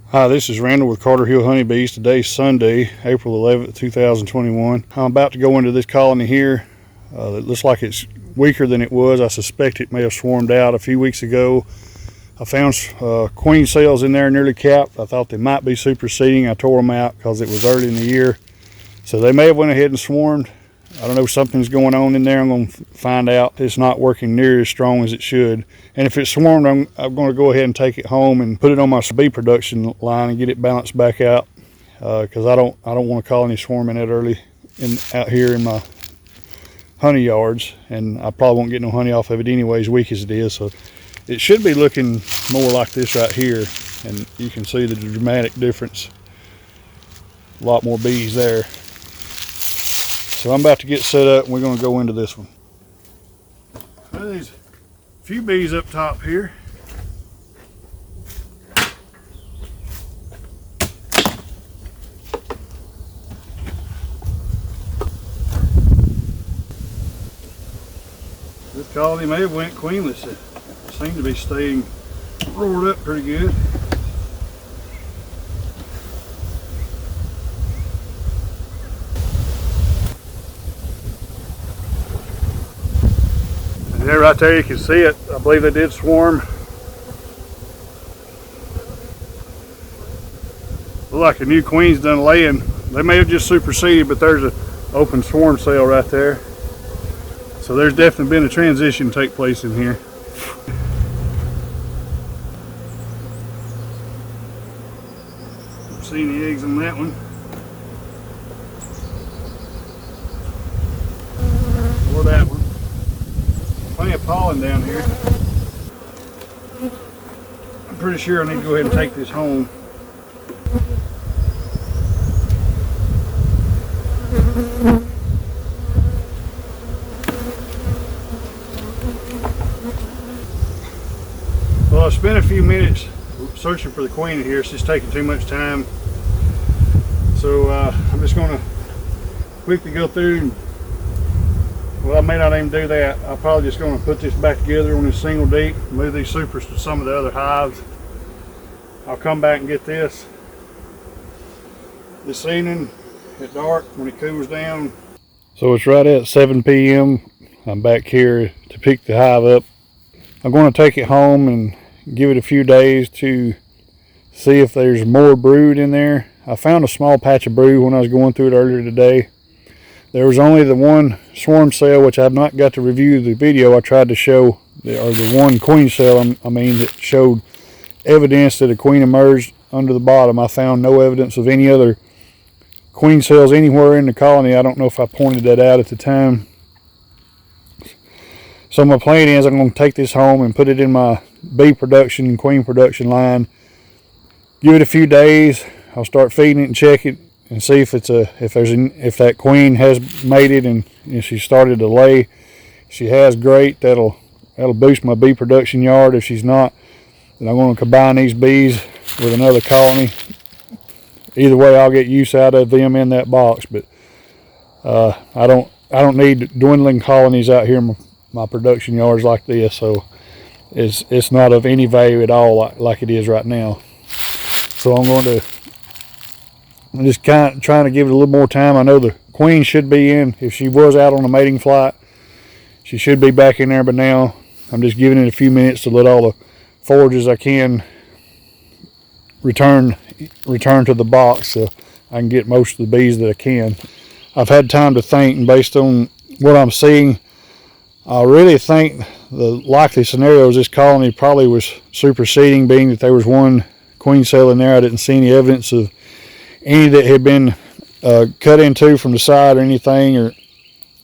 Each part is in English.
Hi, this is Randall with Carter Hill Honeybees. Today's Sunday, April 11th, 2021. I'm about to go into this colony here. It looks like it's weaker than it was. I suspect it may have swarmed out a few weeks ago. I found queen cells in there nearly capped. I thought they might be superseding. I tore them out because it was early in the year. So they may have went ahead and swarmed. I don't know, something's going on in there. I'm going to find out. It's not working near as strong as it should. And if it swarmed, I'm going to go ahead and take it home and put it on my bee production line and get it balanced back out. Because I don't want a colony swarming that early out here in my honey yards. And I probably won't get no honey off of it anyway, as weak as it is. So it should be looking more like this right here. And you can see the dramatic difference. A lot more bees there. So I'm about to get set up and we're going to go into this one. There's a few bees up top here. This colony may have went queenless. It seemed to be staying roared up pretty good. Yeah, right there you can see it. I believe they did swarm. Look like a new queen's done laying. They may have just superseded, but there's an open swarm cell right there. So there's definitely been a transition take place in here. Don't see any eggs on that one. Or that one. Plenty of pollen down here. I'm pretty sure I need to go ahead and take this home. Well, I spent a few minutes searching for the queen in here. It's just taking too much time. So I'm just going to quickly go through and, well, I may not even do that. I'm probably just going to put this back together on this single deep, move these supers to some of the other hives. I'll come back and get this evening at dark when it cools down. So it's right at 7 p.m. I'm back here to pick the hive up. I'm going to take it home and give it a few days to see if there's more brood in there. I found a small patch of brood when I was going through it earlier today. There was only the one swarm cell, which I've not got to review the video. I tried to show, or the one queen cell, that showed evidence that a queen emerged under the bottom. I found no evidence of any other queen cells anywhere in the colony. I don't know if I pointed that out at the time. So my plan is I'm going to take this home and put it in my bee production and queen production line. Give it a few days. I'll start feeding it and check it and see if if that queen has mated and she started to lay. If she has, great. That'll boost my bee production yard. If she's not, then I'm going to combine these bees with another colony. Either way, I'll get use out of them in that box. But I don't need dwindling colonies out here in my production yards like this. So it's not of any value at all like it is right now. So I'm just kind of trying to give it a little more time. I know the queen should be in. If she was out on a mating flight, she should be back in there. But now I'm just giving it a few minutes to let all the forages I can return to the box so I can get most of the bees that I can. I've had time to think, and based on what I'm seeing, I really think the likely scenario is this colony probably was superseding, being that there was one queen cell in there. I didn't see any evidence of any that had been cut into from the side or anything, or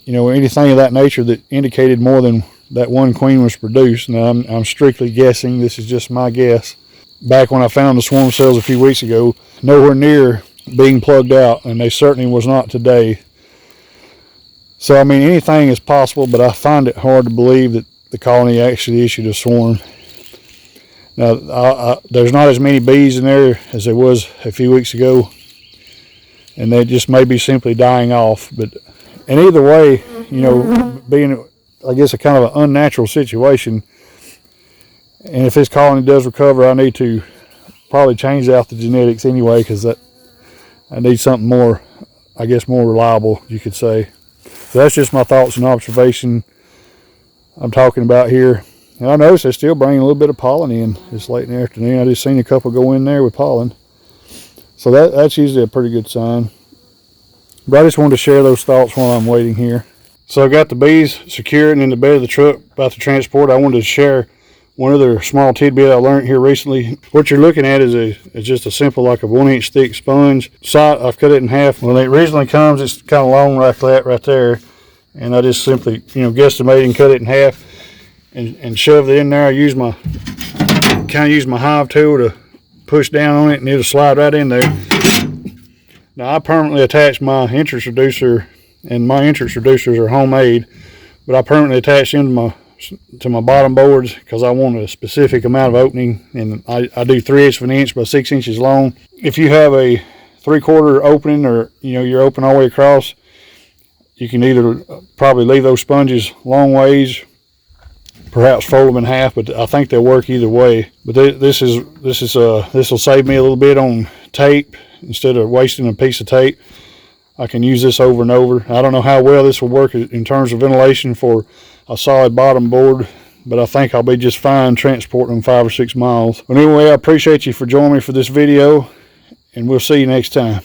anything of that nature that indicated more than that one queen was produced. Now I'm strictly guessing. This is just my guess. Back when I found the swarm cells a few weeks ago, nowhere near being plugged out, and they certainly was not today. So I mean, anything is possible, but I find it hard to believe that the colony actually issued a swarm. Now there's not as many bees in there as there was a few weeks ago, and they just may be simply dying off. And either way, being, I guess, a kind of an unnatural situation, and if this colony does recover, I need to probably change out the genetics anyway, because I need something more, I guess, more reliable, you could say. So that's just my thoughts and observation I'm talking about here. And I noticed they're still bringing a little bit of pollen in this late in the afternoon. I just seen a couple go in there with pollen. So that's usually a pretty good sign. But I just wanted to share those thoughts while I'm waiting here. So I got the bees secured in the bed of the truck, about to transport. I wanted to share one other small tidbit I learned here recently. What you're looking at is just a simple, like a 1-inch thick sponge. I've cut it in half. When it originally comes, it's kind of long like that right there. And I just simply, guesstimate and cut it in half and shove it in there. I kind of use my hive tool to push down on it, and it'll slide right in there. Now I permanently attach my entrance reducer, and my entrance reducers are homemade, but I permanently attach them to my bottom boards because I want a specific amount of opening, and I do 3/8 of an inch by 6 inches long. If you have a 3/4 opening, or you're open all the way across, you can either probably leave those sponges long ways, perhaps fold them in half, but I think they'll work either way. But this will save me a little bit on tape. Instead of wasting a piece of tape, I can use this over and over. I don't know how well this will work in terms of ventilation for a solid bottom board, but I think I'll be just fine transporting them 5 or 6 miles. But anyway, I appreciate you for joining me for this video, and we'll see you next time.